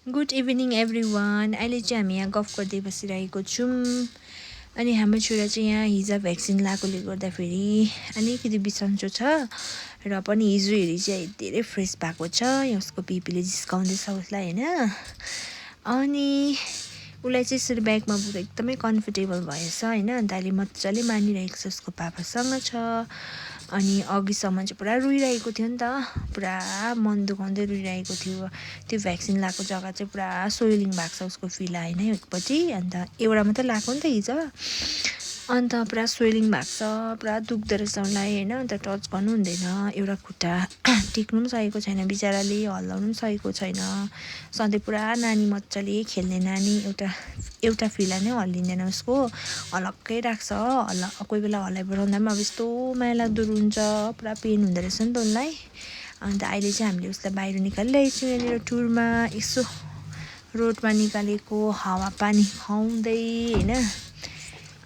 Good evening everyone. अहिले चाहिँ हामी यहाँ गफ गर्दै बसिरहेको छौँ। अनि हाम्रो छोरा चाहिँ यहाँ हिजो भ्याक्सिन लगाएकोले गर्दाखेरि अलिकति बिसन्चो छ र पनि हिजो हेरी चाहिँ धेरै फ्रेस भएको छ। उसको पिपीले जिस्काउँदैछ उसलाई होइन। अनि उसलाई चाहिँ यसरी ब्यागमा पुरा एकदमै कम्फर्टेबल भएछ होइन। अन्त अहिले मजाले मानिरहेको छ, उसको पापासँग छ। अनि अघिसम्म चाहिँ पुरा रोइरहेको थियो नि त, पुरा मन दुखाउँदै रोइरहेको थियो। त्यो भ्याक्सिन लगाएको जग्गा चाहिँ पुरा सोइलिङ भएको छ उसको फिला होइन एकपट्टि। अन्त एउटा मात्रै लगाएको नि त हिजो, अन्त पुरा सोइलिङ भएको छ, पुरा दुख्दो रहेछ उसलाई होइन। अन्त टच गर्नु हुँदैन, एउटा खुट्टा टिक्नु पनि सकेको छैन बिचराले, हल्लाउनु पनि सकेको छैन। सधैँ पुरा नानी मजाले खेल्ने नानी, एउटा फिला नै हल्लिँदैन उसको, अलग्गै राख्छ। कोही बेला हल्लाइ बढाउँदा पनि अब यस्तो माया लाग्दो रुन्छ, पुरा पेन हुँदो रहेछ नि त उसलाई। अन्त अहिले चाहिँ हामीले उसलाई बाहिर निकालिरहेको छौँ यहाँनिर टुरमा, यसो रोडमा निकालेको हावापानी खुवाउँदै होइन।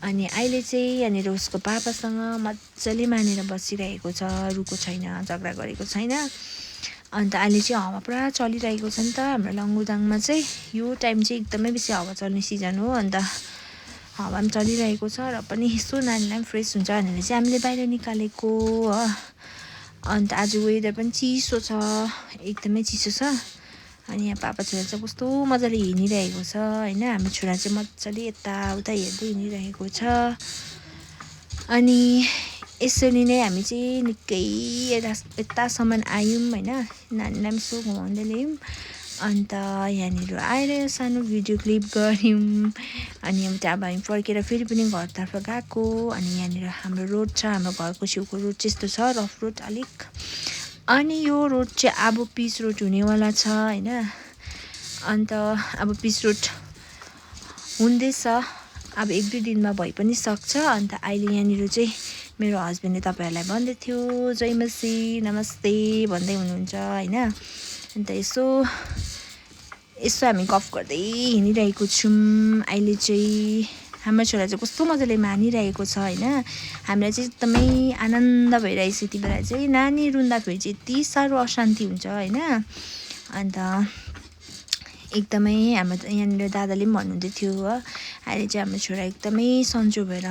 अनि अहिले चाहिँ यहाँनिर उसको पापासँग मजाले मानेर बसिरहेको छ, रुको छैन, झगडा गरेको छैन। अन्त अहिले चाहिँ हावा पुरा चलिरहेको छ नि त हाम्रो लङ्गुदाङमा चाहिँ। यो टाइम चाहिँ एकदमै बेसी हावा चल्ने सिजन हो। अन्त हावा पनि चलिरहेको छ र पनि यसो नानीलाई पनि फ्रेस हुन्छ भनेर चाहिँ हामीले बाहिर निकालेको हो। अन्त आज वेदर पनि चिसो छ, एकदमै चिसो छ। अनि यहाँ पापा छोरा चाहिँ कस्तो मजाले हिँडिरहेको छ होइन। हाम्रो छोरा चाहिँ मजाले यताउता हेर्दै हिँडिरहेको छ। अनि यसरी नै हामी चाहिँ निकै यतासम्म आयौँ होइन, नानीलाई पनि यसो घुमाउँदै ल्यायौँ। अन्त यहाँनिर आएर सानो भिडियो क्लिप गऱ्यौँ। अनि अब हामी फर्केर फेरि पनि घरतर्फ गएको। अनि यहाँनिर हाम्रो रोड छ, हाम्रो घरको छेउको रोड चाहिँ यस्तो छ, रफ रोड अलिक। अनि यो रोड चाहिँ अब पिच रोड हुनेवाला छ होइन। अन्त अब पिच रोड हुँदैछ, अब 1-2 दिनमा भइ पनि सक्छ। अन्त अहिले यहाँनिर चाहिँ मेरो हस्बेन्डले तपाईँहरूलाई भन्दै थियो जय मसी नमस्ते भन्दै हुनुहुन्छ होइन। अन्त यसो हामी गफ गर्दै हिँडिरहेको छौँ। अहिले चाहिँ हाम्रो छोरा चाहिँ कस्तो मजाले मानिरहेको छ होइन। हामीलाई चाहिँ एकदमै आनन्द भइरहेछ यति बेला चाहिँ। नानी रुँदाखेरि चाहिँ यति साह्रो अशान्ति हुन्छ होइन। अन्त एकदमै हाम्रो यहाँनिर दादाले पनि भन्नुहुँदै थियो हो, अहिले चाहिँ हाम्रो छोरा एकदमै सन्चो भएर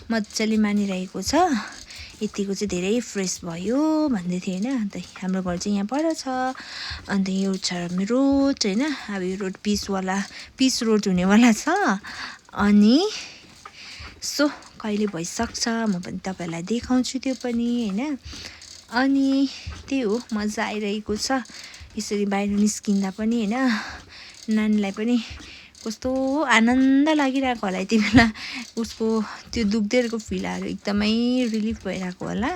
मजाले मानिरहेको छ, यतिको चाहिँ धेरै फ्रेस भयो भन्दै थियो होइन। अन्त हाम्रो घर चाहिँ यहाँ पर छ। अन्त यो छ मेरो रोड होइन। अब यो रोड पिच रोड हुनेवाला छ। अनि सो कहिले भइसक्छ म पनि तपाईँहरूलाई देखाउँछु त्यो पनि होइन। अनि त्यही हो, मजा आइरहेको छ यसरी बाहिर निस्किँदा पनि होइन। नानीलाई पनि कस्तो आनन्द लागिरहेको होला यति बेला, उसको त्यो दुख्दैहरूको फिलाहरू एकदमै रिलिफ भइरहेको होला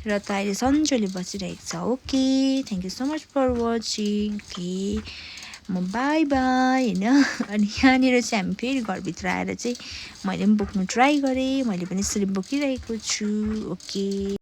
र त अहिले सन्चोले बसिरहेको छ। Okay, thank you so much for watching. Okay म बाई होइन। अनि यहाँनिर चाहिँ हामी फेरि घरभित्र आएर चाहिँ मैले पनि बोक्नु ट्राई गरेँ, मैले पनि यसरी बोकिरहेको छु। ओके।